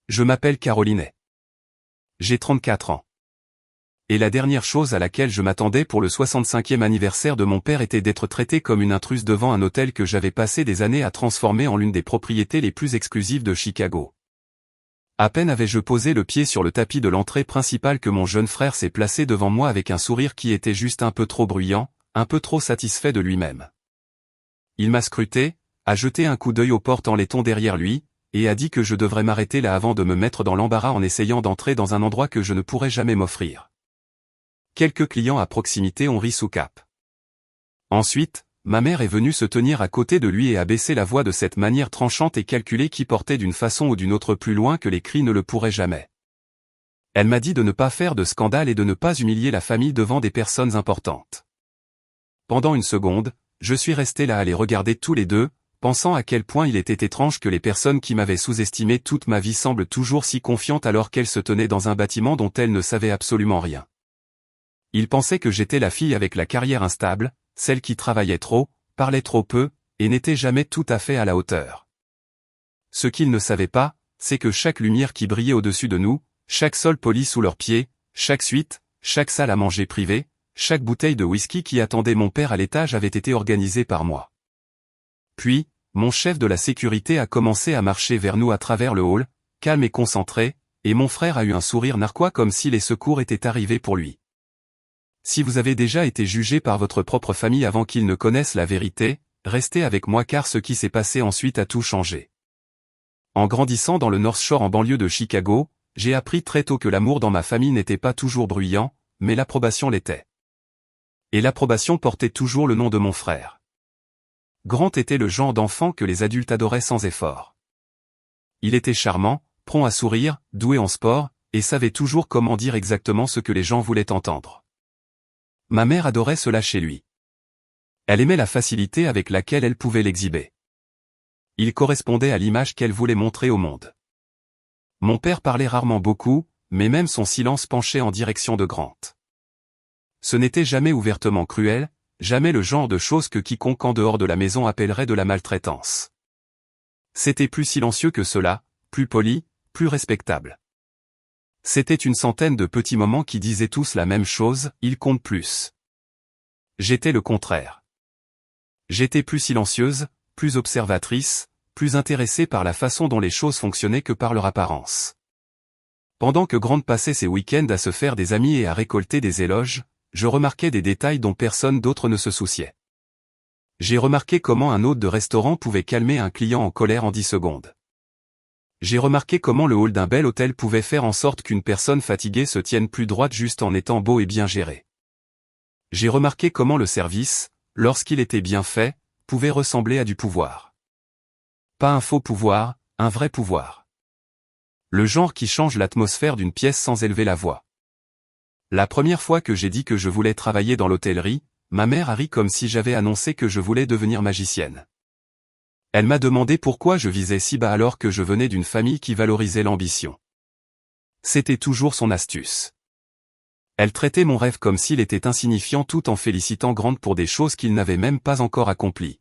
Je m'appelle Carolinet. J'ai 34 ans. Et la dernière chose à laquelle je m'attendais pour le 65e anniversaire de mon père était d'être traité comme une intruse devant un hôtel que j'avais passé des années à transformer en l'une des propriétés les plus exclusives de Chicago. À peine avais-je posé le pied sur le tapis de l'entrée principale que mon jeune frère s'est placé devant moi avec un sourire qui était juste un peu trop bruyant, un peu trop satisfait de lui-même. Il m'a scruté, a jeté un coup d'œil aux portes en laiton derrière lui, et a dit que je devrais m'arrêter là avant de me mettre dans l'embarras en essayant d'entrer dans un endroit que je ne pourrais jamais m'offrir. Quelques clients à proximité ont ri sous cap. Ensuite, ma mère est venue se tenir à côté de lui et a baissé la voix de cette manière tranchante et calculée qui portait d'une façon ou d'une autre plus loin que les cris ne le pourraient jamais. Elle m'a dit de ne pas faire de scandale et de ne pas humilier la famille devant des personnes importantes. Pendant une seconde, je suis resté là à les regarder tous les deux, pensant à quel point il était étrange que les personnes qui m'avaient sous-estimé toute ma vie semblent toujours si confiantes alors qu'elles se tenaient dans un bâtiment dont elles ne savaient absolument rien. Ils pensaient que j'étais la fille avec la carrière instable, celle qui travaillait trop, parlait trop peu, et n'était jamais tout à fait à la hauteur. Ce qu'ils ne savaient pas, c'est que chaque lumière qui brillait au-dessus de nous, chaque sol poli sous leurs pieds, chaque suite, chaque salle à manger privée, chaque bouteille de whisky qui attendait mon père à l'étage avait été organisée par moi. Puis, mon chef de la sécurité a commencé à marcher vers nous à travers le hall, calme et concentré, et mon frère a eu un sourire narquois comme si les secours étaient arrivés pour lui. Si vous avez déjà été jugé par votre propre famille avant qu'ils ne connaissent la vérité, restez avec moi car ce qui s'est passé ensuite a tout changé. En grandissant dans le North Shore en banlieue de Chicago, j'ai appris très tôt que l'amour dans ma famille n'était pas toujours bruyant, mais l'approbation l'était. Et l'approbation portait toujours le nom de mon frère. Grant était le genre d'enfant que les adultes adoraient sans effort. Il était charmant, prompt à sourire, doué en sport, et savait toujours comment dire exactement ce que les gens voulaient entendre. Ma mère adorait cela chez lui. Elle aimait la facilité avec laquelle elle pouvait l'exhiber. Il correspondait à l'image qu'elle voulait montrer au monde. Mon père parlait rarement beaucoup, mais même son silence penchait en direction de Grant. Ce n'était jamais ouvertement cruel, jamais le genre de choses que quiconque en dehors de la maison appellerait de la maltraitance. C'était plus silencieux que cela, plus poli, plus respectable. C'était une centaine de petits moments qui disaient tous la même chose, ils comptent plus. J'étais le contraire. J'étais plus silencieuse, plus observatrice, plus intéressée par la façon dont les choses fonctionnaient que par leur apparence. Pendant que Grant passait ses week-ends à se faire des amis et à récolter des éloges, je remarquais des détails dont personne d'autre ne se souciait. J'ai remarqué comment un hôte de restaurant pouvait calmer un client en colère en 10 secondes. J'ai remarqué comment le hall d'un bel hôtel pouvait faire en sorte qu'une personne fatiguée se tienne plus droite juste en étant beau et bien géré. J'ai remarqué comment le service, lorsqu'il était bien fait, pouvait ressembler à du pouvoir. Pas un faux pouvoir, un vrai pouvoir. Le genre qui change l'atmosphère d'une pièce sans élever la voix. La première fois que j'ai dit que je voulais travailler dans l'hôtellerie, ma mère a ri comme si j'avais annoncé que je voulais devenir magicienne. Elle m'a demandé pourquoi je visais si bas alors que je venais d'une famille qui valorisait l'ambition. C'était toujours son astuce. Elle traitait mon rêve comme s'il était insignifiant tout en félicitant Grant pour des choses qu'il n'avait même pas encore accomplies.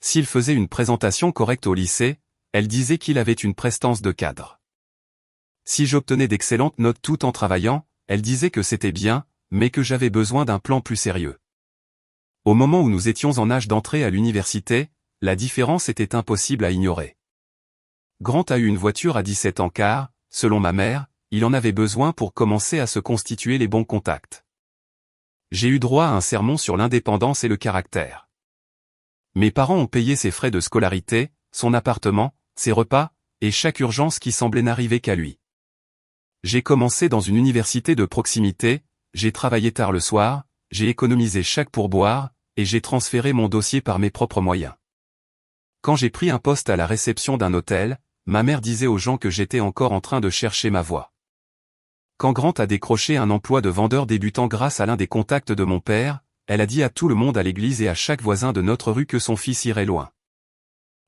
S'il faisait une présentation correcte au lycée, elle disait qu'il avait une prestance de cadre. Si j'obtenais d'excellentes notes tout en travaillant, elle disait que c'était bien, mais que j'avais besoin d'un plan plus sérieux. Au moment où nous étions en âge d'entrer à l'université, la différence était impossible à ignorer. Grant a eu une voiture à 17 ans car, selon ma mère, il en avait besoin pour commencer à se constituer les bons contacts. J'ai eu droit à un sermon sur l'indépendance et le caractère. Mes parents ont payé ses frais de scolarité, son appartement, ses repas, et chaque urgence qui semblait n'arriver qu'à lui. J'ai commencé dans une université de proximité, j'ai travaillé tard le soir, j'ai économisé chaque pourboire, et j'ai transféré mon dossier par mes propres moyens. Quand j'ai pris un poste à la réception d'un hôtel, ma mère disait aux gens que j'étais encore en train de chercher ma voie. Quand Grant a décroché un emploi de vendeur débutant grâce à l'un des contacts de mon père, elle a dit à tout le monde à l'église et à chaque voisin de notre rue que son fils irait loin.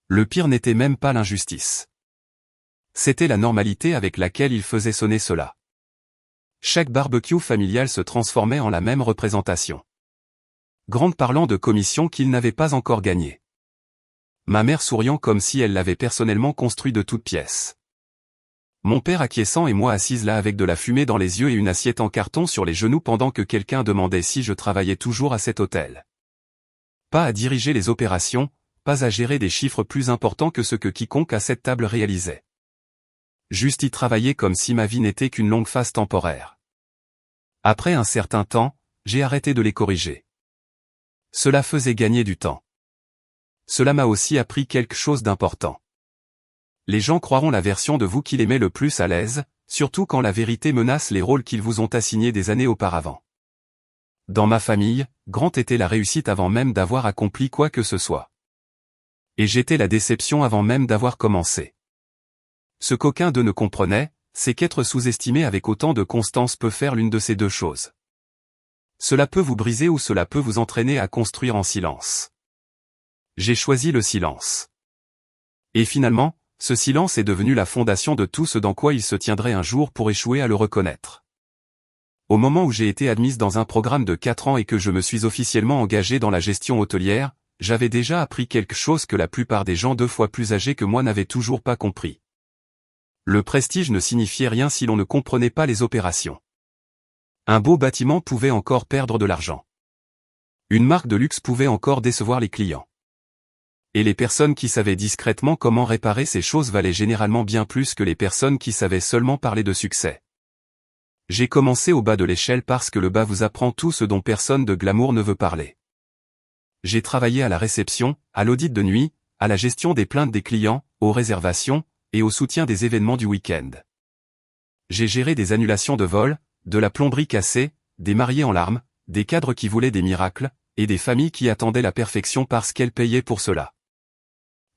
Le pire n'était même pas l'injustice. C'était la normalité avec laquelle il faisait sonner cela. Chaque barbecue familial se transformait en la même représentation. Grant parlant de commissions qu'il n'avait pas encore gagnées. Ma mère souriant comme si elle l'avait personnellement construit de toutes pièces. Mon père acquiesçant et moi assise là avec de la fumée dans les yeux et une assiette en carton sur les genoux pendant que quelqu'un demandait si je travaillais toujours à cet hôtel. Pas à diriger les opérations, pas à gérer des chiffres plus importants que ce que quiconque à cette table réalisait. Juste y travailler comme si ma vie n'était qu'une longue phase temporaire. Après un certain temps, j'ai arrêté de les corriger. Cela faisait gagner du temps. Cela m'a aussi appris quelque chose d'important. Les gens croiront la version de vous qui les met le plus à l'aise, surtout quand la vérité menace les rôles qu'ils vous ont assignés des années auparavant. Dans ma famille, Grant était la réussite avant même d'avoir accompli quoi que ce soit. Et j'étais la déception avant même d'avoir commencé. Ce qu'aucun d'eux ne comprenait, c'est qu'être sous-estimé avec autant de constance peut faire l'une de ces deux choses. Cela peut vous briser ou cela peut vous entraîner à construire en silence. J'ai choisi le silence. Et finalement, ce silence est devenu la fondation de tout ce dans quoi il se tiendrait un jour pour échouer à le reconnaître. Au moment où j'ai été admise dans un programme de 4 ans et que je me suis officiellement engagé dans la gestion hôtelière, j'avais déjà appris quelque chose que la plupart des gens 2 fois plus âgés que moi n'avaient toujours pas compris. Le prestige ne signifiait rien si l'on ne comprenait pas les opérations. Un beau bâtiment pouvait encore perdre de l'argent. Une marque de luxe pouvait encore décevoir les clients. Et les personnes qui savaient discrètement comment réparer ces choses valaient généralement bien plus que les personnes qui savaient seulement parler de succès. J'ai commencé au bas de l'échelle parce que le bas vous apprend tout ce dont personne de glamour ne veut parler. J'ai travaillé à la réception, à l'audit de nuit, à la gestion des plaintes des clients, aux réservations, et au soutien des événements du week-end. J'ai géré des annulations de vol, de la plomberie cassée, des mariés en larmes, des cadres qui voulaient des miracles, et des familles qui attendaient la perfection parce qu'elles payaient pour cela.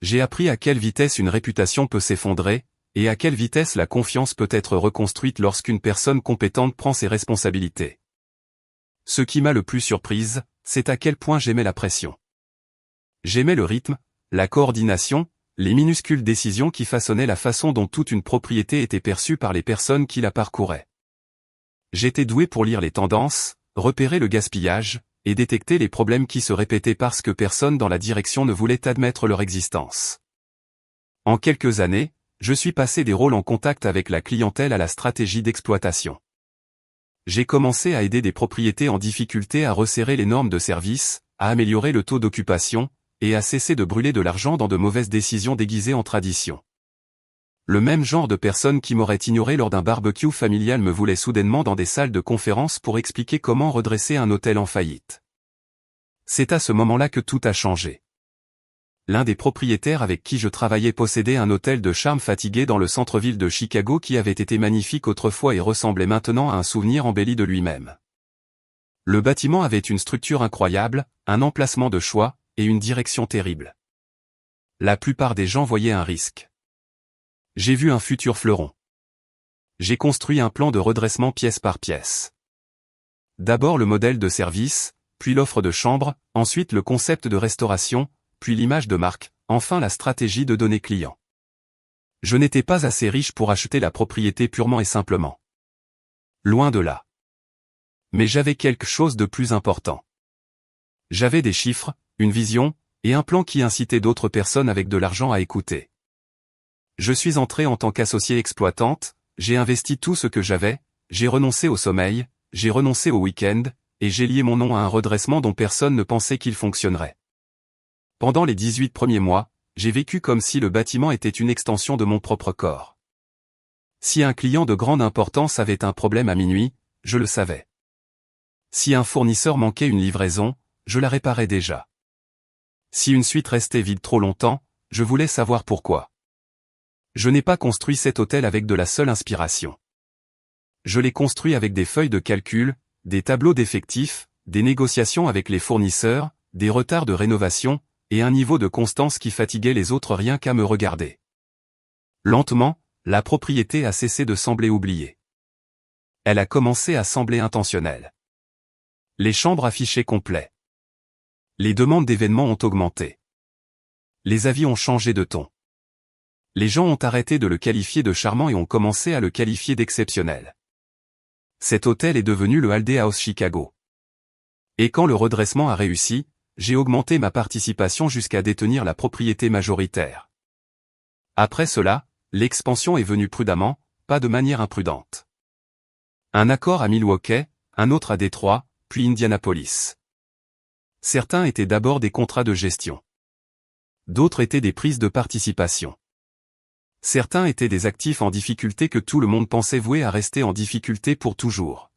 J'ai appris à quelle vitesse une réputation peut s'effondrer, et à quelle vitesse la confiance peut être reconstruite lorsqu'une personne compétente prend ses responsabilités. Ce qui m'a le plus surprise, c'est à quel point j'aimais la pression. J'aimais le rythme, la coordination, les minuscules décisions qui façonnaient la façon dont toute une propriété était perçue par les personnes qui la parcouraient. J'étais doué pour lire les tendances, repérer le gaspillage, et détecter les problèmes qui se répétaient parce que personne dans la direction ne voulait admettre leur existence. En quelques années, je suis passé des rôles en contact avec la clientèle à la stratégie d'exploitation. J'ai commencé à aider des propriétés en difficulté à resserrer les normes de service, à améliorer le taux d'occupation, et à cesser de brûler de l'argent dans de mauvaises décisions déguisées en tradition. Le même genre de personnes qui m'auraient ignoré lors d'un barbecue familial me voulaient soudainement dans des salles de conférence pour expliquer comment redresser un hôtel en faillite. C'est à ce moment-là que tout a changé. L'un des propriétaires avec qui je travaillais possédait un hôtel de charme fatigué dans le centre-ville de Chicago qui avait été magnifique autrefois et ressemblait maintenant à un souvenir embelli de lui-même. Le bâtiment avait une structure incroyable, un emplacement de choix, et une direction terrible. La plupart des gens voyaient un risque. J'ai vu un futur fleuron. J'ai construit un plan de redressement pièce par pièce. D'abord le modèle de service, puis l'offre de chambre, ensuite le concept de restauration, puis l'image de marque, enfin la stratégie de données clients. Je n'étais pas assez riche pour acheter la propriété purement et simplement. Loin de là. Mais j'avais quelque chose de plus important. J'avais des chiffres, une vision, et un plan qui incitait d'autres personnes avec de l'argent à écouter. Je suis entré en tant qu'associé exploitante, j'ai investi tout ce que j'avais, j'ai renoncé au sommeil, j'ai renoncé au week-end, et j'ai lié mon nom à un redressement dont personne ne pensait qu'il fonctionnerait. Pendant les 18 premiers mois, j'ai vécu comme si le bâtiment était une extension de mon propre corps. Si un client de grande importance avait un problème à minuit, je le savais. Si un fournisseur manquait une livraison, je la réparais déjà. Si une suite restait vide trop longtemps, je voulais savoir pourquoi. Je n'ai pas construit cet hôtel avec de la seule inspiration. Je l'ai construit avec des feuilles de calcul, des tableaux d'effectifs, des négociations avec les fournisseurs, des retards de rénovation, et un niveau de constance qui fatiguait les autres rien qu'à me regarder. Lentement, la propriété a cessé de sembler oubliée. Elle a commencé à sembler intentionnelle. Les chambres affichaient complet. Les demandes d'événements ont augmenté. Les avis ont changé de ton. Les gens ont arrêté de le qualifier de charmant et ont commencé à le qualifier d'exceptionnel. Cet hôtel est devenu le Holiday House Chicago. Et quand le redressement a réussi, j'ai augmenté ma participation jusqu'à détenir la propriété majoritaire. Après cela, l'expansion est venue prudemment, pas de manière imprudente. Un accord à Milwaukee, un autre à Détroit, puis Indianapolis. Certains étaient d'abord des contrats de gestion. D'autres étaient des prises de participation. Certains étaient des actifs en difficulté que tout le monde pensait voués à rester en difficulté pour toujours.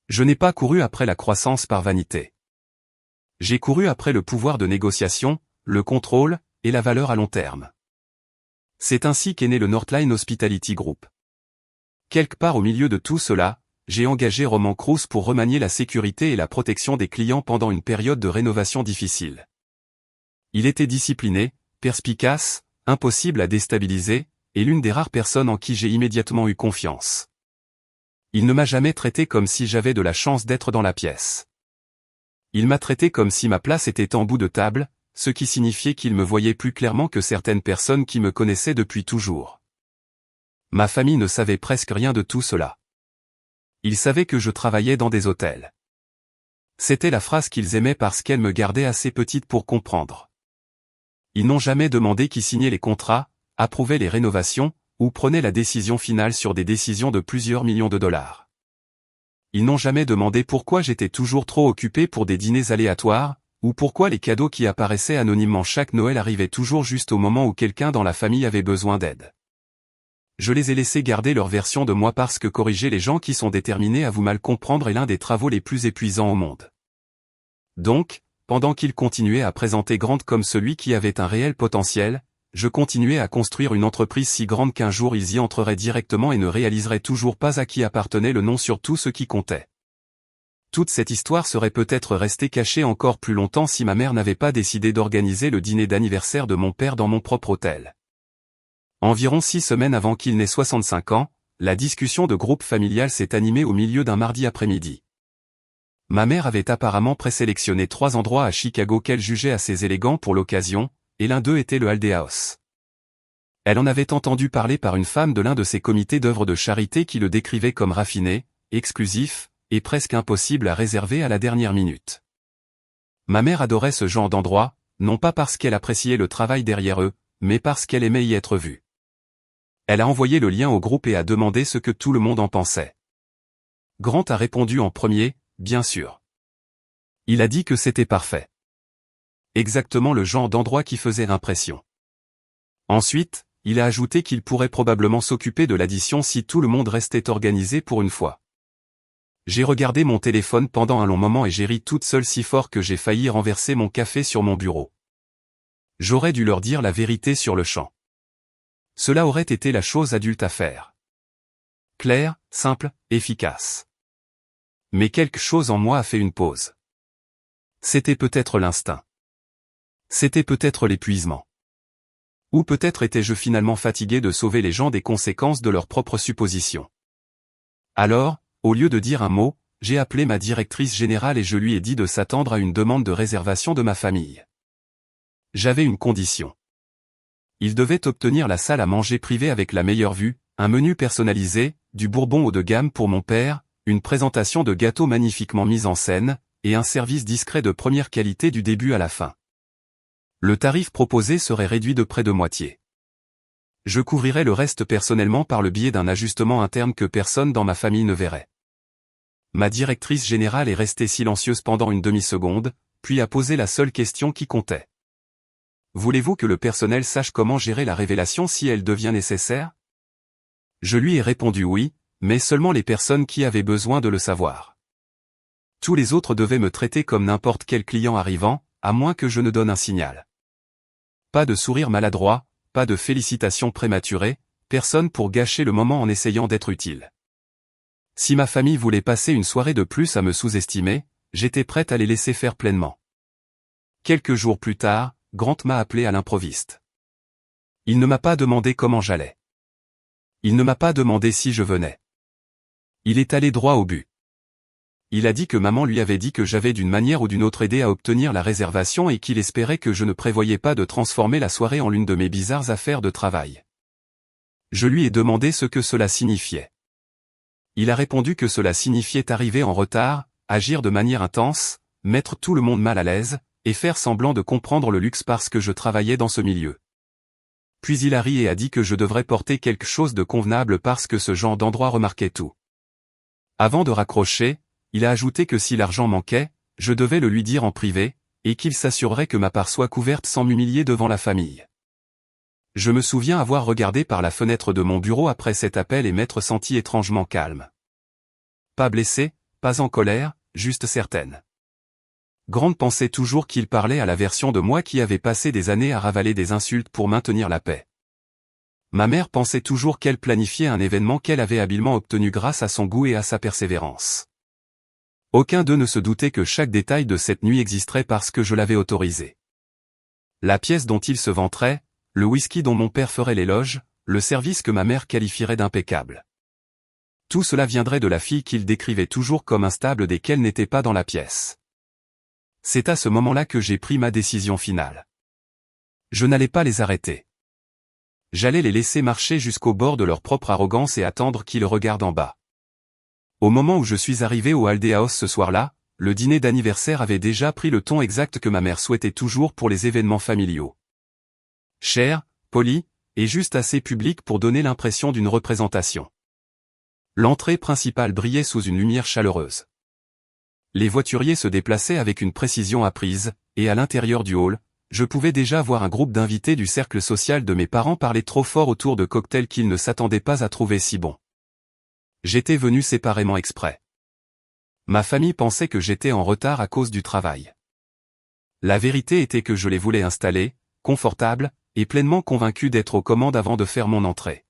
Je n'ai pas couru après la croissance par vanité. J'ai couru après le pouvoir de négociation, le contrôle, et la valeur à long terme. C'est ainsi qu'est né le Northline Hospitality Group. Quelque part au milieu de tout cela, j'ai engagé Roman Cruz pour remanier la sécurité et la protection des clients pendant une période de rénovation difficile. Il était discipliné, perspicace, impossible à déstabiliser, et l'une des rares personnes en qui j'ai immédiatement eu confiance. Il ne m'a jamais traité comme si j'avais de la chance d'être dans la pièce. Il m'a traité comme si ma place était en bout de table, ce qui signifiait qu'il me voyait plus clairement que certaines personnes qui me connaissaient depuis toujours. Ma famille ne savait presque rien de tout cela. Ils savaient que je travaillais dans des hôtels. C'était la phrase qu'ils aimaient parce qu'elle me gardait assez petite pour comprendre. Ils n'ont jamais demandé qui signait les contrats, approuvait les rénovations, ou prenait la décision finale sur des décisions de plusieurs millions de dollars. Ils n'ont jamais demandé pourquoi j'étais toujours trop occupé pour des dîners aléatoires, ou pourquoi les cadeaux qui apparaissaient anonymement chaque Noël arrivaient toujours juste au moment où quelqu'un dans la famille avait besoin d'aide. Je les ai laissés garder leur version de moi parce que corriger les gens qui sont déterminés à vous mal comprendre est l'un des travaux les plus épuisants au monde. Donc, pendant qu'ils continuaient à présenter Grant comme celui qui avait un réel potentiel, je continuais à construire une entreprise si grande qu'un jour ils y entreraient directement et ne réaliseraient toujours pas à qui appartenait le nom sur tout ce qui comptait. Toute cette histoire serait peut-être restée cachée encore plus longtemps si ma mère n'avait pas décidé d'organiser le dîner d'anniversaire de mon père dans mon propre hôtel. Environ 6 semaines avant qu'il n'ait 65 ans, la discussion de groupe familial s'est animée au milieu d'un mardi après-midi. Ma mère avait apparemment présélectionné 3 endroits à Chicago qu'elle jugeait assez élégants pour l'occasion, et l'un d'eux était le Haldea House. Elle en avait entendu parler par une femme de l'un de ses comités d'œuvres de charité qui le décrivait comme raffiné, exclusif, et presque impossible à réserver à la dernière minute. Ma mère adorait ce genre d'endroit, non pas parce qu'elle appréciait le travail derrière eux, mais parce qu'elle aimait y être vue. Elle a envoyé le lien au groupe et a demandé ce que tout le monde en pensait. Grant a répondu en premier, bien sûr. Il a dit que c'était parfait. Exactement le genre d'endroit qui faisait impression. Ensuite, il a ajouté qu'il pourrait probablement s'occuper de l'addition si tout le monde restait organisé pour une fois. J'ai regardé mon téléphone pendant un long moment et j'ai ri toute seule si fort que j'ai failli renverser mon café sur mon bureau. J'aurais dû leur dire la vérité sur le champ. Cela aurait été la chose adulte à faire. Claire, simple, efficace. Mais quelque chose en moi a fait une pause. C'était peut-être l'instinct. C'était peut-être l'épuisement. Ou peut-être étais-je finalement fatigué de sauver les gens des conséquences de leurs propres suppositions. Alors, au lieu de dire un mot, j'ai appelé ma directrice générale et je lui ai dit de s'attendre à une demande de réservation de ma famille. J'avais une condition. Il devait obtenir la salle à manger privée avec la meilleure vue, un menu personnalisé, du bourbon haut de gamme pour mon père, une présentation de gâteaux magnifiquement mise en scène, et un service discret de première qualité du début à la fin. Le tarif proposé serait réduit de près de moitié. Je couvrirais le reste personnellement par le biais d'un ajustement interne que personne dans ma famille ne verrait. Ma directrice générale est restée silencieuse pendant une demi-seconde, puis a posé la seule question qui comptait. Voulez-vous que le personnel sache comment gérer la révélation si elle devient nécessaire? Je lui ai répondu oui, mais seulement les personnes qui avaient besoin de le savoir. Tous les autres devaient me traiter comme n'importe quel client arrivant, à moins que je ne donne un signal. Pas de sourire maladroit, pas de félicitations prématurées, personne pour gâcher le moment en essayant d'être utile. Si ma famille voulait passer une soirée de plus à me sous-estimer, j'étais prête à les laisser faire pleinement. Quelques jours plus tard, Grant m'a appelé à l'improviste. Il ne m'a pas demandé comment j'allais. Il ne m'a pas demandé si je venais. Il est allé droit au but. Il a dit que maman lui avait dit que j'avais d'une manière ou d'une autre aidé à obtenir la réservation et qu'il espérait que je ne prévoyais pas de transformer la soirée en l'une de mes bizarres affaires de travail. Je lui ai demandé ce que cela signifiait. Il a répondu que cela signifiait arriver en retard, agir de manière intense, mettre tout le monde mal à l'aise, et faire semblant de comprendre le luxe parce que je travaillais dans ce milieu. Puis il a ri et a dit que je devrais porter quelque chose de convenable parce que ce genre d'endroit remarquait tout. Avant de raccrocher, il a ajouté que si l'argent manquait, je devais le lui dire en privé, et qu'il s'assurerait que ma part soit couverte sans m'humilier devant la famille. Je me souviens avoir regardé par la fenêtre de mon bureau après cet appel et m'être senti étrangement calme. Pas blessé, pas en colère, juste certaine. Grant pensait toujours qu'il parlait à la version de moi qui avait passé des années à ravaler des insultes pour maintenir la paix. Ma mère pensait toujours qu'elle planifiait un événement qu'elle avait habilement obtenu grâce à son goût et à sa persévérance. Aucun d'eux ne se doutait que chaque détail de cette nuit existerait parce que je l'avais autorisé. La pièce dont il se vanterait, le whisky dont mon père ferait l'éloge, le service que ma mère qualifierait d'impeccable. Tout cela viendrait de la fille qu'il décrivait toujours comme instable dès qu'elle n'était pas dans la pièce. C'est à ce moment-là que j'ai pris ma décision finale. Je n'allais pas les arrêter. J'allais les laisser marcher jusqu'au bord de leur propre arrogance et attendre qu'ils regardent en bas. Au moment où je suis arrivé au Haldea House ce soir-là, le dîner d'anniversaire avait déjà pris le ton exact que ma mère souhaitait toujours pour les événements familiaux. Cher, poli, et juste assez public pour donner l'impression d'une représentation. L'entrée principale brillait sous une lumière chaleureuse. Les voituriers se déplaçaient avec une précision apprise, et à l'intérieur du hall, je pouvais déjà voir un groupe d'invités du cercle social de mes parents parler trop fort autour de cocktails qu'ils ne s'attendaient pas à trouver si bons. J'étais venu séparément exprès. Ma famille pensait que j'étais en retard à cause du travail. La vérité était que je les voulais installés, confortables, et pleinement convaincu d'être aux commandes avant de faire mon entrée.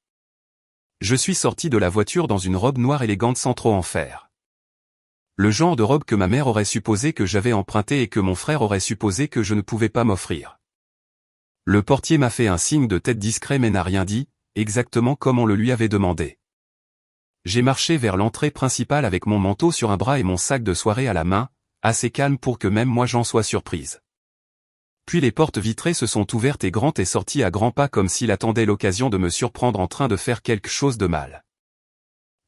Je suis sorti de la voiture dans une robe noire élégante sans trop en faire. Le genre de robe que ma mère aurait supposé que j'avais emprunté et que mon frère aurait supposé que je ne pouvais pas m'offrir. Le portier m'a fait un signe de tête discret mais n'a rien dit, exactement comme on le lui avait demandé. J'ai marché vers l'entrée principale avec mon manteau sur un bras et mon sac de soirée à la main, assez calme pour que même moi j'en sois surprise. Puis les portes vitrées se sont ouvertes et Grant est sorti à grands pas comme s'il attendait l'occasion de me surprendre en train de faire quelque chose de mal.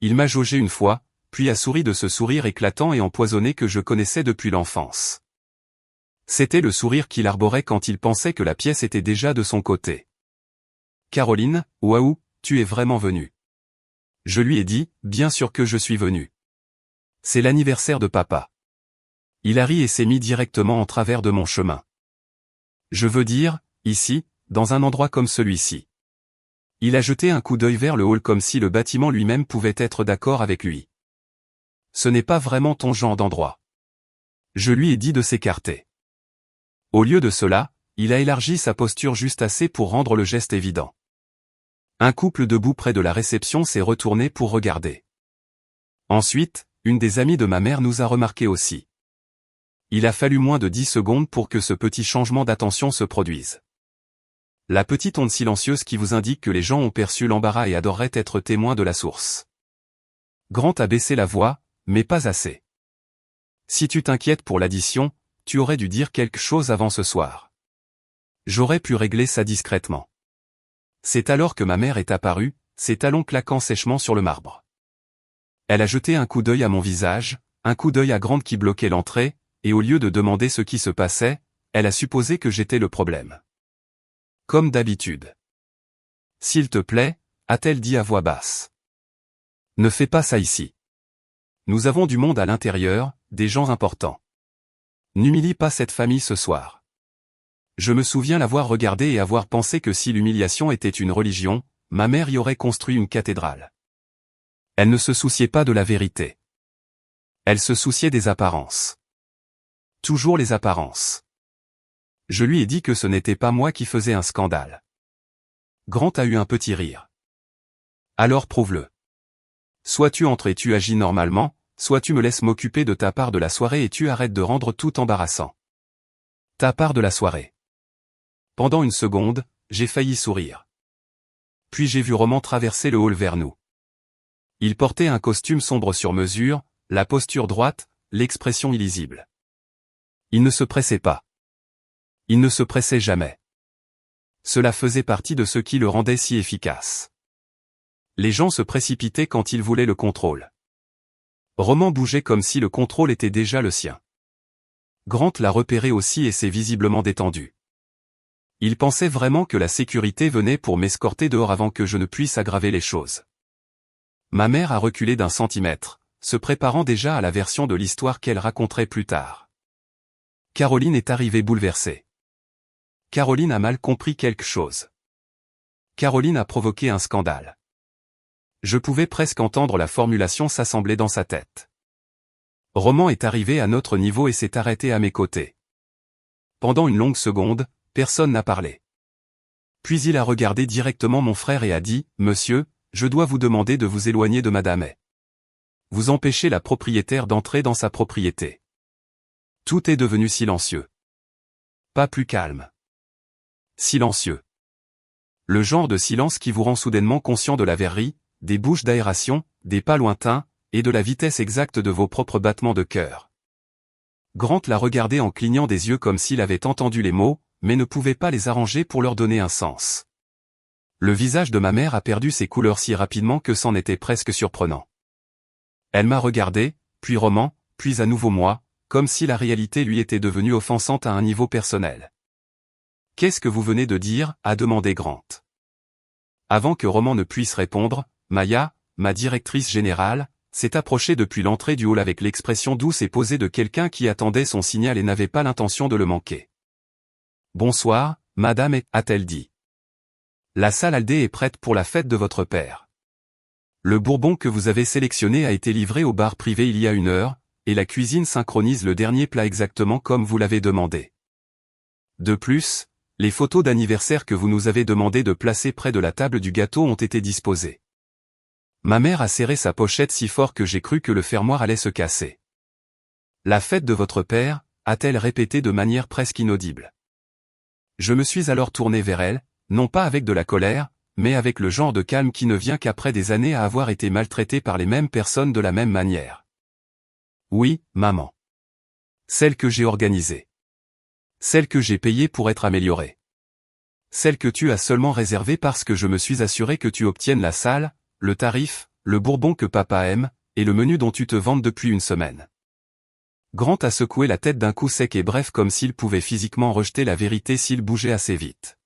Il m'a jaugé une fois, puis a souri de ce sourire éclatant et empoisonné que je connaissais depuis l'enfance. C'était le sourire qu'il arborait quand il pensait que la pièce était déjà de son côté. « Caroline, waouh, tu es vraiment venue. » Je lui ai dit, bien sûr que je suis venu. C'est l'anniversaire de papa. Il a ri et s'est mis directement en travers de mon chemin. Je veux dire, ici, dans un endroit comme celui-ci. Il a jeté un coup d'œil vers le hall comme si le bâtiment lui-même pouvait être d'accord avec lui. Ce n'est pas vraiment ton genre d'endroit. Je lui ai dit de s'écarter. Au lieu de cela, il a élargi sa posture juste assez pour rendre le geste évident. Un couple debout près de la réception s'est retourné pour regarder. Ensuite, une des amies de ma mère nous a remarqué aussi. Il a fallu moins de 10 secondes pour que ce petit changement d'attention se produise. La petite onde silencieuse qui vous indique que les gens ont perçu l'embarras et adoreraient être témoins de la source. Grant a baissé la voix, mais pas assez. Si tu t'inquiètes pour l'addition, tu aurais dû dire quelque chose avant ce soir. J'aurais pu régler ça discrètement. C'est alors que ma mère est apparue, ses talons claquant sèchement sur le marbre. Elle a jeté un coup d'œil à mon visage, un coup d'œil à Grant qui bloquait l'entrée, et au lieu de demander ce qui se passait, elle a supposé que j'étais le problème. Comme d'habitude. « S'il te plaît », a-t-elle dit à voix basse. « Ne fais pas ça ici. Nous avons du monde à l'intérieur, des gens importants. N'humilie pas cette famille ce soir. » Je me souviens l'avoir regardée et avoir pensé que si l'humiliation était une religion, ma mère y aurait construit une cathédrale. Elle ne se souciait pas de la vérité. Elle se souciait des apparences. Toujours les apparences. Je lui ai dit que ce n'était pas moi qui faisais un scandale. Grant a eu un petit rire. Alors prouve-le. Soit tu entres et tu agis normalement, soit tu me laisses m'occuper de ta part de la soirée et tu arrêtes de rendre tout embarrassant. Ta part de la soirée. Pendant une seconde, j'ai failli sourire. Puis j'ai vu Roman traverser le hall vers nous. Il portait un costume sombre sur mesure, la posture droite, l'expression illisible. Il ne se pressait pas. Il ne se pressait jamais. Cela faisait partie de ce qui le rendait si efficace. Les gens se précipitaient quand ils voulaient le contrôle. Roman bougeait comme si le contrôle était déjà le sien. Grant l'a repéré aussi et s'est visiblement détendu. Il pensait vraiment que la sécurité venait pour m'escorter dehors avant que je ne puisse aggraver les choses. Ma mère a reculé d'un centimètre, se préparant déjà à la version de l'histoire qu'elle raconterait plus tard. Caroline est arrivée bouleversée. Caroline a mal compris quelque chose. Caroline a provoqué un scandale. Je pouvais presque entendre la formulation s'assembler dans sa tête. Roman est arrivé à notre niveau et s'est arrêté à mes côtés. Pendant une longue seconde, personne n'a parlé. Puis il a regardé directement mon frère et a dit, « Monsieur, je dois vous demander de vous éloigner de Madame A. Vous empêchez la propriétaire d'entrer dans sa propriété. » Tout est devenu silencieux. Pas plus calme. Silencieux. Le genre de silence qui vous rend soudainement conscient de la verrerie, des bouches d'aération, des pas lointains, et de la vitesse exacte de vos propres battements de cœur. Grant l'a regardé en clignant des yeux comme s'il avait entendu les mots, mais ne pouvait pas les arranger pour leur donner un sens. Le visage de ma mère a perdu ses couleurs si rapidement que c'en était presque surprenant. Elle m'a regardé, puis Roman, puis à nouveau moi, comme si la réalité lui était devenue offensante à un niveau personnel. « Qu'est-ce que vous venez de dire ?» a demandé Grant. Avant que Roman ne puisse répondre, Maya, ma directrice générale, s'est approchée depuis l'entrée du hall avec l'expression douce et posée de quelqu'un qui attendait son signal et n'avait pas l'intention de le manquer. « Bonsoir, madame, a-t-elle dit. La salle Aldé est prête pour la fête de votre père. Le bourbon que vous avez sélectionné a été livré au bar privé il y a 1 heure, et la cuisine synchronise le dernier plat exactement comme vous l'avez demandé. De plus, les photos d'anniversaire que vous nous avez demandé de placer près de la table du gâteau ont été disposées. » Ma mère a serré sa pochette si fort que j'ai cru que le fermoir allait se casser. « La fête de votre père » a-t-elle répété de manière presque inaudible. Je me suis alors tourné vers elle, non pas avec de la colère, mais avec le genre de calme qui ne vient qu'après des années à avoir été maltraité par les mêmes personnes de la même manière. « Oui, maman. Celle que j'ai organisée. Celle que j'ai payée pour être améliorée. Celle que tu as seulement réservée parce que je me suis assuré que tu obtiennes la salle, le tarif, le bourbon que papa aime, et le menu dont tu te vantes depuis 1 semaine. » Grant a secoué la tête d'un coup sec et bref comme s'il pouvait physiquement rejeter la vérité s'il bougeait assez vite.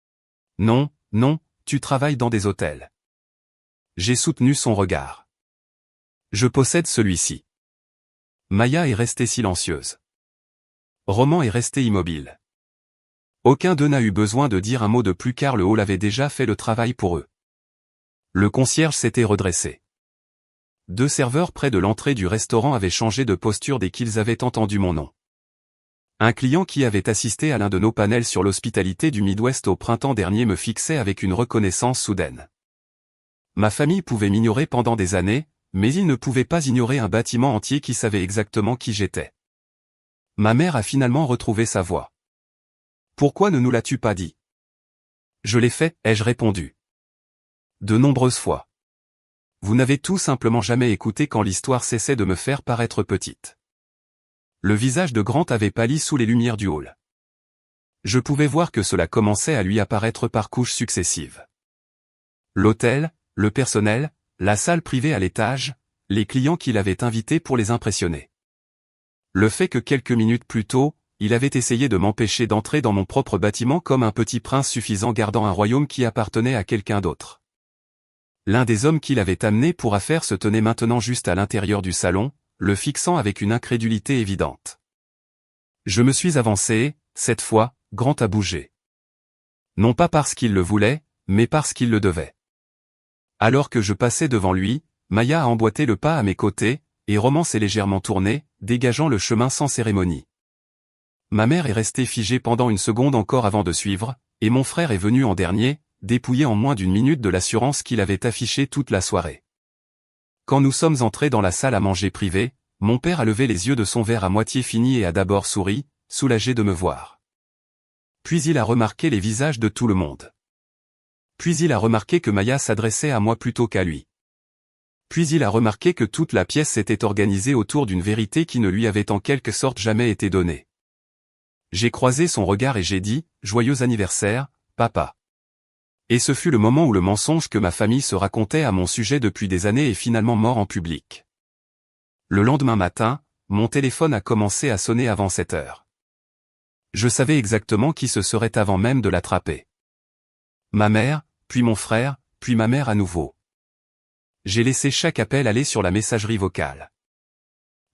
« Non, non, tu travailles dans des hôtels. » J'ai soutenu son regard. « Je possède celui-ci. » Maya est restée silencieuse. Roman est resté immobile. Aucun d'eux n'a eu besoin de dire un mot de plus car le hall avait déjà fait le travail pour eux. Le concierge s'était redressé. 2 serveurs près de l'entrée du restaurant avaient changé de posture dès qu'ils avaient entendu mon nom. Un client qui avait assisté à l'un de nos panels sur l'hospitalité du Midwest au printemps dernier me fixait avec une reconnaissance soudaine. Ma famille pouvait m'ignorer pendant des années, mais il ne pouvait pas ignorer un bâtiment entier qui savait exactement qui j'étais. Ma mère a finalement retrouvé sa voix. « Pourquoi ne nous l'as-tu pas dit ?»« Je l'ai fait, ai-je répondu. De nombreuses fois. Vous n'avez tout simplement jamais écouté quand l'histoire cessait de me faire paraître petite. » Le visage de Grant avait pâli sous les lumières du hall. Je pouvais voir que cela commençait à lui apparaître par couches successives. L'hôtel, le personnel, la salle privée à l'étage, les clients qu'il avait invités pour les impressionner. Le fait que quelques minutes plus tôt, il avait essayé de m'empêcher d'entrer dans mon propre bâtiment comme un petit prince suffisant gardant un royaume qui appartenait à quelqu'un d'autre. L'un des hommes qui l'avait amené pour affaire se tenait maintenant juste à l'intérieur du salon, le fixant avec une incrédulité évidente. Je me suis avancé, cette fois, Grant a bougé. Non pas parce qu'il le voulait, mais parce qu'il le devait. Alors que je passais devant lui, Maya a emboîté le pas à mes côtés, et Roman s'est légèrement tourné, dégageant le chemin sans cérémonie. Ma mère est restée figée pendant 1 seconde encore avant de suivre, et mon frère est venu en dernier, dépouillé en moins d'1 minute de l'assurance qu'il avait affichée toute la soirée. Quand nous sommes entrés dans la salle à manger privée, mon père a levé les yeux de son verre à moitié fini et a d'abord souri, soulagé de me voir. Puis il a remarqué les visages de tout le monde. Puis il a remarqué que Maya s'adressait à moi plutôt qu'à lui. Puis il a remarqué que toute la pièce s'était organisée autour d'une vérité qui ne lui avait en quelque sorte jamais été donnée. J'ai croisé son regard et j'ai dit « Joyeux anniversaire, papa ». Et ce fut le moment où le mensonge que ma famille se racontait à mon sujet depuis des années est finalement mort en public. Le lendemain matin, mon téléphone a commencé à sonner avant 7 heures. Je savais exactement qui ce serait avant même de l'attraper. Ma mère, puis mon frère, puis ma mère à nouveau. J'ai laissé chaque appel aller sur la messagerie vocale.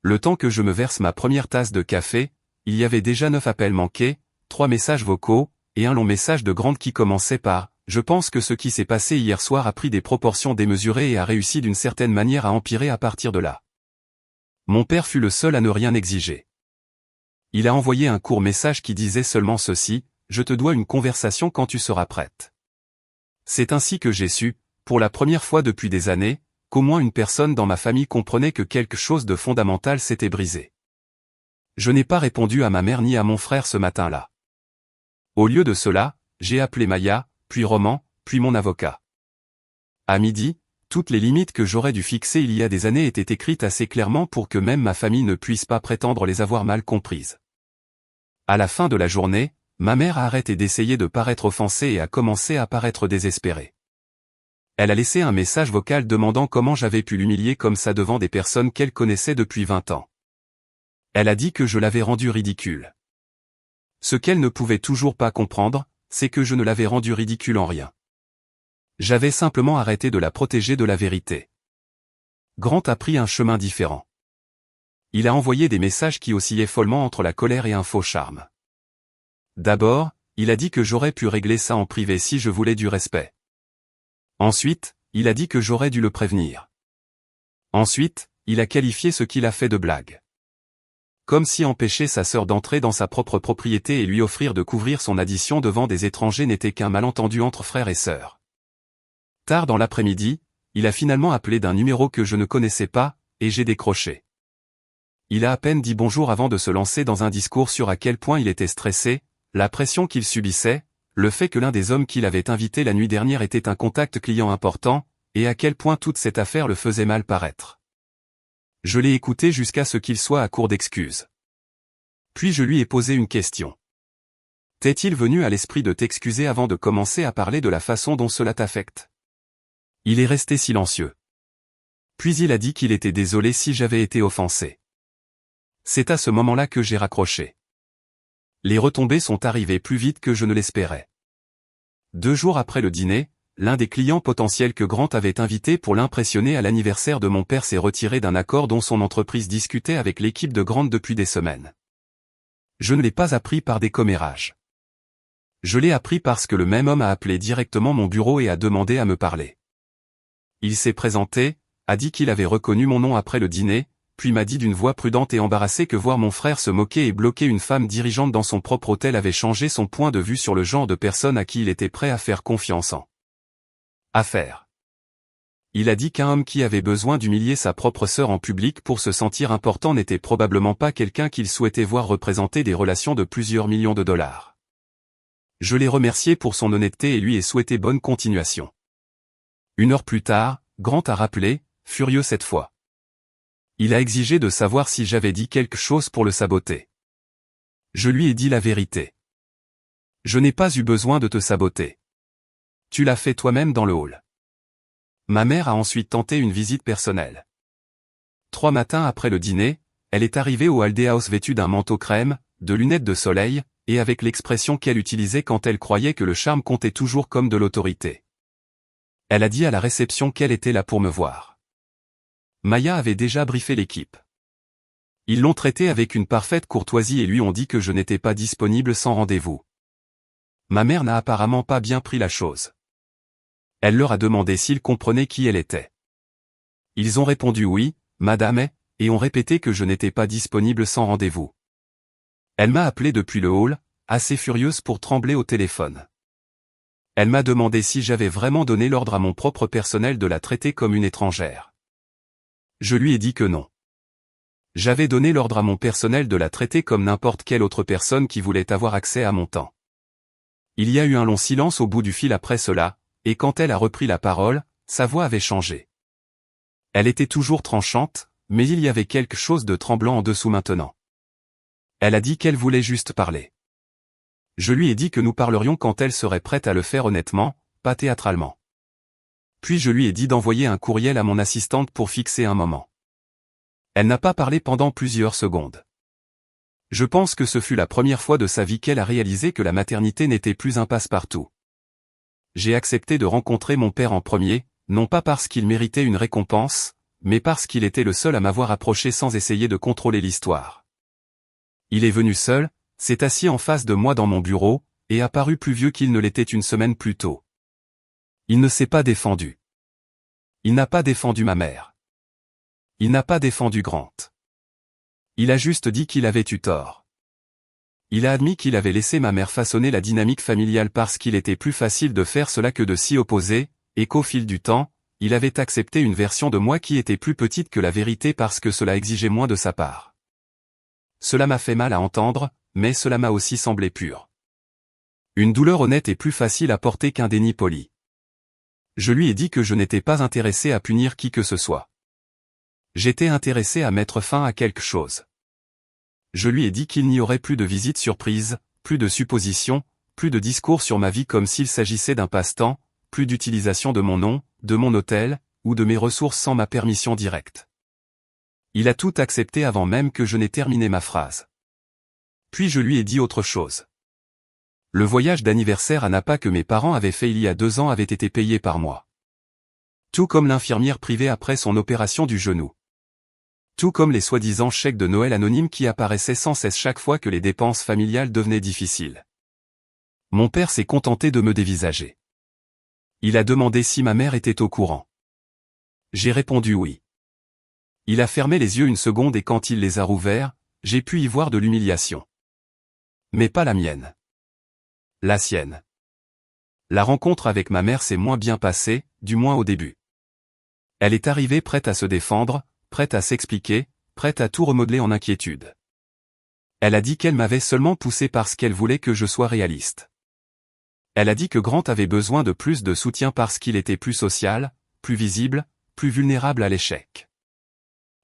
Le temps que je me verse ma première tasse de café, il y avait déjà 9 appels manqués, 3 messages vocaux, et un long message de Grande qui commençait par « Je pense que ce qui s'est passé hier soir a pris des proportions démesurées et a réussi d'une certaine manière à empirer à partir de là. » Mon père fut le seul à ne rien exiger. Il a envoyé un court message qui disait seulement ceci « Je te dois une conversation quand tu seras prête. » C'est ainsi que j'ai su, pour la première fois depuis des années, qu'au moins une personne dans ma famille comprenait que quelque chose de fondamental s'était brisé. Je n'ai pas répondu à ma mère ni à mon frère ce matin-là. Au lieu de cela, j'ai appelé Maya, puis Roman, puis mon avocat. À midi, toutes les limites que j'aurais dû fixer il y a des années étaient écrites assez clairement pour que même ma famille ne puisse pas prétendre les avoir mal comprises. À la fin de la journée, ma mère a arrêté d'essayer de paraître offensée et a commencé à paraître désespérée. Elle a laissé un message vocal demandant comment j'avais pu l'humilier comme ça devant des personnes qu'elle connaissait depuis 20 ans. Elle a dit que je l'avais rendue ridicule. Ce qu'elle ne pouvait toujours pas comprendre, c'est que je ne l'avais rendue ridicule en rien. J'avais simplement arrêté de la protéger de la vérité. Grant a pris un chemin différent. Il a envoyé des messages qui oscillaient follement entre la colère et un faux charme. D'abord, il a dit que j'aurais pu régler ça en privé si je voulais du respect. Ensuite, il a dit que j'aurais dû le prévenir. Ensuite, il a qualifié ce qu'il a fait de blague. Comme si empêcher sa sœur d'entrer dans sa propre propriété et lui offrir de couvrir son addition devant des étrangers n'était qu'un malentendu entre frères et sœurs. Tard dans l'après-midi, il a finalement appelé d'un numéro que je ne connaissais pas, et j'ai décroché. Il a à peine dit bonjour avant de se lancer dans un discours sur à quel point il était stressé, la pression qu'il subissait, le fait que l'un des hommes qu'il avait invité la nuit dernière était un contact client important, et à quel point toute cette affaire le faisait mal paraître. Je l'ai écouté jusqu'à ce qu'il soit à court d'excuses. Puis je lui ai posé une question. T'est-il venu à l'esprit de t'excuser avant de commencer à parler de la façon dont cela t'affecte? Il est resté silencieux. Puis il a dit qu'il était désolé si j'avais été offensé. C'est à ce moment-là que j'ai raccroché. Les retombées sont arrivées plus vite que je ne l'espérais. 2 jours après le dîner, l'un des clients potentiels que Grant avait invité pour l'impressionner à l'anniversaire de mon père s'est retiré d'un accord dont son entreprise discutait avec l'équipe de Grant depuis des semaines. Je ne l'ai pas appris par des commérages. Je l'ai appris parce que le même homme a appelé directement mon bureau et a demandé à me parler. Il s'est présenté, a dit qu'il avait reconnu mon nom après le dîner, puis m'a dit d'une voix prudente et embarrassée que voir mon frère se moquer et bloquer une femme dirigeante dans son propre hôtel avait changé son point de vue sur le genre de personne à qui il était prêt à faire confiance en affaire. Il a dit qu'un homme qui avait besoin d'humilier sa propre sœur en public pour se sentir important n'était probablement pas quelqu'un qu'il souhaitait voir représenter des relations de plusieurs millions de dollars. Je l'ai remercié pour son honnêteté et lui ai souhaité bonne continuation. 1 heure plus tard, Grant a rappelé, furieux cette fois. Il a exigé de savoir si j'avais dit quelque chose pour le saboter. Je lui ai dit la vérité. Je n'ai pas eu besoin de te saboter. Tu l'as fait toi-même dans le hall. Ma mère a ensuite tenté une visite personnelle. 3 matins après le dîner, elle est arrivée au Haldé House vêtue d'un manteau crème, de lunettes de soleil, et avec l'expression qu'elle utilisait quand elle croyait que le charme comptait toujours comme de l'autorité. Elle a dit à la réception qu'elle était là pour me voir. Maya avait déjà briefé l'équipe. Ils l'ont traitée avec une parfaite courtoisie et lui ont dit que je n'étais pas disponible sans rendez-vous. Ma mère n'a apparemment pas bien pris la chose. Elle leur a demandé s'ils comprenaient qui elle était. Ils ont répondu oui, madame, et ont répété que je n'étais pas disponible sans rendez-vous. Elle m'a appelé depuis le hall, assez furieuse pour trembler au téléphone. Elle m'a demandé si j'avais vraiment donné l'ordre à mon propre personnel de la traiter comme une étrangère. Je lui ai dit que non. J'avais donné l'ordre à mon personnel de la traiter comme n'importe quelle autre personne qui voulait avoir accès à mon temps. Il y a eu un long silence au bout du fil après cela, et quand elle a repris la parole, sa voix avait changé. Elle était toujours tranchante, mais il y avait quelque chose de tremblant en dessous maintenant. Elle a dit qu'elle voulait juste parler. Je lui ai dit que nous parlerions quand elle serait prête à le faire honnêtement, pas théâtralement. Puis je lui ai dit d'envoyer un courriel à mon assistante pour fixer un moment. Elle n'a pas parlé pendant plusieurs secondes. Je pense que ce fut la première fois de sa vie qu'elle a réalisé que la maternité n'était plus un passe-partout. J'ai accepté de rencontrer mon père en premier, non pas parce qu'il méritait une récompense, mais parce qu'il était le seul à m'avoir approché sans essayer de contrôler l'histoire. Il est venu seul, s'est assis en face de moi dans mon bureau, et a paru plus vieux qu'il ne l'était une semaine plus tôt. Il ne s'est pas défendu. Il n'a pas défendu ma mère. Il n'a pas défendu Grant. Il a juste dit qu'il avait eu tort. Il a admis qu'il avait laissé ma mère façonner la dynamique familiale parce qu'il était plus facile de faire cela que de s'y opposer, et qu'au fil du temps, il avait accepté une version de moi qui était plus petite que la vérité parce que cela exigeait moins de sa part. Cela m'a fait mal à entendre, mais cela m'a aussi semblé pur. Une douleur honnête est plus facile à porter qu'un déni poli. Je lui ai dit que je n'étais pas intéressé à punir qui que ce soit. J'étais intéressé à mettre fin à quelque chose. Je lui ai dit qu'il n'y aurait plus de visites surprises, plus de suppositions, plus de discours sur ma vie comme s'il s'agissait d'un passe-temps, plus d'utilisation de mon nom, de mon hôtel, ou de mes ressources sans ma permission directe. Il a tout accepté avant même que je n'ai terminé ma phrase. Puis je lui ai dit autre chose. Le voyage d'anniversaire à Napa que mes parents avaient fait il y a 2 ans avait été payé par moi. Tout comme l'infirmière privée après son opération du genou. Tout comme les soi-disant chèques de Noël anonymes qui apparaissaient sans cesse chaque fois que les dépenses familiales devenaient difficiles. Mon père s'est contenté de me dévisager. Il a demandé si ma mère était au courant. J'ai répondu oui. Il a fermé les yeux une seconde et quand il les a rouverts, j'ai pu y voir de l'humiliation. Mais pas la mienne. La sienne. La rencontre avec ma mère s'est moins bien passée, du moins au début. Elle est arrivée prête à se défendre, prête à s'expliquer, prête à tout remodeler en inquiétude. Elle a dit qu'elle m'avait seulement poussé parce qu'elle voulait que je sois réaliste. Elle a dit que Grant avait besoin de plus de soutien parce qu'il était plus social, plus visible, plus vulnérable à l'échec.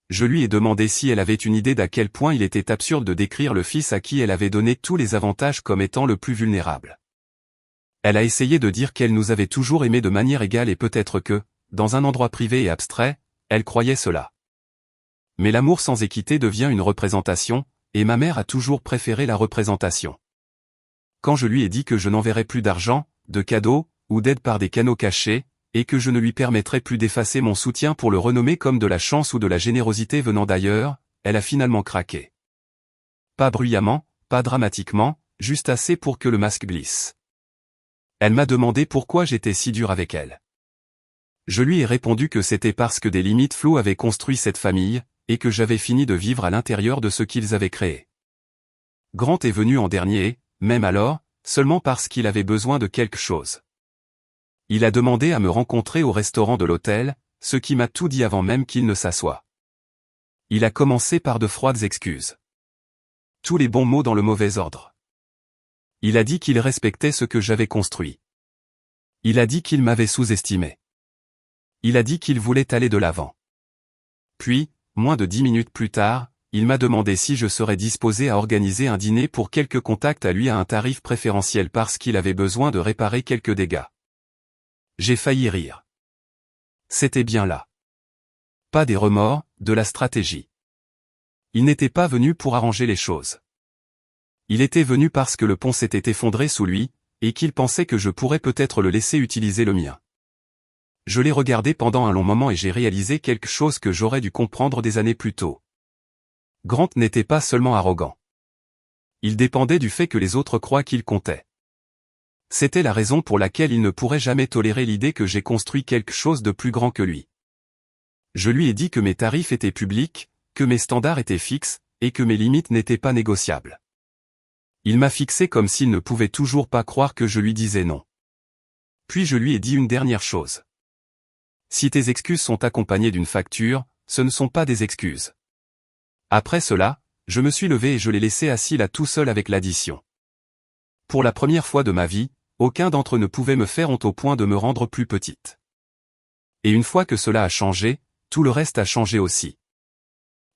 Je lui ai demandé si elle avait une idée d'à quel point il était absurde de décrire le fils à qui elle avait donné tous les avantages comme étant le plus vulnérable. Elle a essayé de dire qu'elle nous avait toujours aimés de manière égale et peut-être que, dans un endroit privé et abstrait, elle croyait cela. Mais l'amour sans équité devient une représentation, et ma mère a toujours préféré la représentation. Quand je lui ai dit que je n'enverrais plus d'argent, de cadeaux, ou d'aide par des canaux cachés, et que je ne lui permettrais plus d'effacer mon soutien pour le renommer comme de la chance ou de la générosité venant d'ailleurs, elle a finalement craqué. Pas bruyamment, pas dramatiquement, juste assez pour que le masque glisse. Elle m'a demandé pourquoi j'étais si dur avec elle. Je lui ai répondu que c'était parce que des limites floues avaient construit cette famille, et que j'avais fini de vivre à l'intérieur de ce qu'ils avaient créé. Grant est venu en dernier, même alors, seulement parce qu'il avait besoin de quelque chose. Il a demandé à me rencontrer au restaurant de l'hôtel, ce qui m'a tout dit avant même qu'il ne s'assoie. Il a commencé par de froides excuses. Tous les bons mots dans le mauvais ordre. Il a dit qu'il respectait ce que j'avais construit. Il a dit qu'il m'avait sous-estimé. Il a dit qu'il voulait aller de l'avant. Puis, moins de 10 minutes plus tard, il m'a demandé si je serais disposé à organiser un dîner pour quelques contacts à lui à un tarif préférentiel parce qu'il avait besoin de réparer quelques dégâts. J'ai failli rire. C'était bien là. Pas des remords, de la stratégie. Il n'était pas venu pour arranger les choses. Il était venu parce que le pont s'était effondré sous lui, et qu'il pensait que je pourrais peut-être le laisser utiliser le mien. Je l'ai regardé pendant un long moment et j'ai réalisé quelque chose que j'aurais dû comprendre des années plus tôt. Grant n'était pas seulement arrogant. Il dépendait du fait que les autres croient qu'il comptait. C'était la raison pour laquelle il ne pourrait jamais tolérer l'idée que j'ai construit quelque chose de plus grand que lui. Je lui ai dit que mes tarifs étaient publics, que mes standards étaient fixes, et que mes limites n'étaient pas négociables. Il m'a fixé comme s'il ne pouvait toujours pas croire que je lui disais non. Puis je lui ai dit une dernière chose. Si tes excuses sont accompagnées d'une facture, ce ne sont pas des excuses. Après cela, je me suis levé et je l'ai laissé assis là tout seul avec l'addition. Pour la première fois de ma vie, aucun d'entre eux ne pouvait me faire honte au point de me rendre plus petite. Et une fois que cela a changé, tout le reste a changé aussi.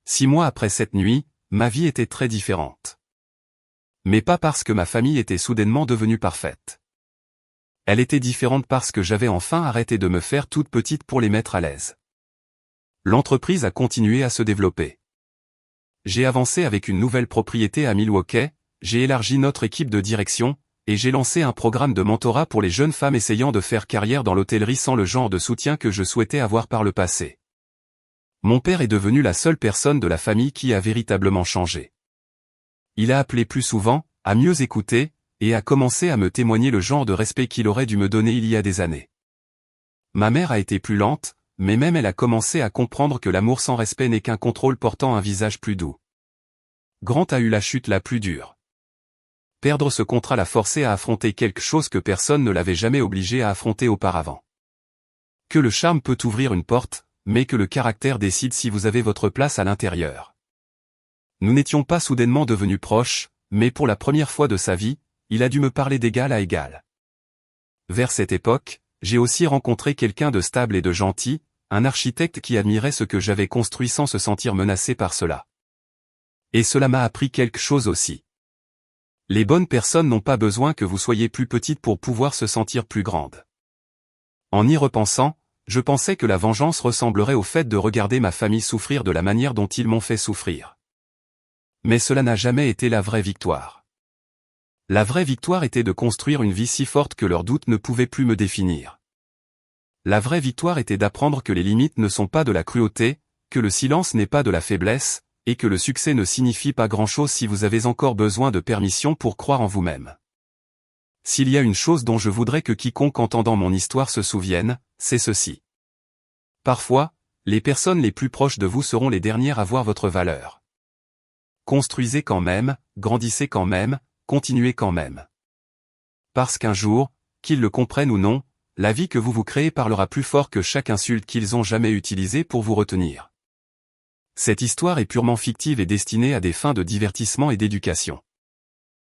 6 mois après cette nuit, ma vie était très différente. Mais pas parce que ma famille était soudainement devenue parfaite. Elle était différente parce que j'avais enfin arrêté de me faire toute petite pour les mettre à l'aise. L'entreprise a continué à se développer. j'ai avancé avec une nouvelle propriété à Milwaukee, j'ai élargi notre équipe de direction, et j'ai lancé un programme de mentorat pour les jeunes femmes essayant de faire carrière dans l'hôtellerie sans le genre de soutien que je souhaitais avoir par le passé. Mon père est devenu la seule personne de la famille qui a véritablement changé. Il a appelé plus souvent, a mieux écouté, et a commencé à me témoigner le genre de respect qu'il aurait dû me donner il y a des années. Ma mère a été plus lente, mais même elle a commencé à comprendre que l'amour sans respect n'est qu'un contrôle portant un visage plus doux. Grant a eu la chute la plus dure. Perdre ce contrat l'a forcé à affronter quelque chose que personne ne l'avait jamais obligé à affronter auparavant. Que le charme peut ouvrir une porte, mais que le caractère décide si vous avez votre place à l'intérieur. Nous n'étions pas soudainement devenus proches, mais pour la première fois de sa vie, il a dû me parler d'égal à égal. Vers cette époque, j'ai aussi rencontré quelqu'un de stable et de gentil, un architecte qui admirait ce que j'avais construit sans se sentir menacé par cela. Et cela m'a appris quelque chose aussi. Les bonnes personnes n'ont pas besoin que vous soyez plus petite pour pouvoir se sentir plus grande. En y repensant, je pensais que la vengeance ressemblerait au fait de regarder ma famille souffrir de la manière dont ils m'ont fait souffrir. Mais cela n'a jamais été la vraie victoire. La vraie victoire était de construire une vie si forte que leurs doutes ne pouvaient plus me définir. La vraie victoire était d'apprendre que les limites ne sont pas de la cruauté, que le silence n'est pas de la faiblesse, et que le succès ne signifie pas grand-chose si vous avez encore besoin de permission pour croire en vous-même. S'il y a une chose dont je voudrais que quiconque entendant mon histoire se souvienne, c'est ceci. Parfois, les personnes les plus proches de vous seront les dernières à voir votre valeur. Construisez quand même, grandissez quand même, continuez quand même. Parce qu'un jour, qu'ils le comprennent ou non, la vie que vous vous créez parlera plus fort que chaque insulte qu'ils ont jamais utilisée pour vous retenir. Cette histoire est purement fictive et destinée à des fins de divertissement et d'éducation.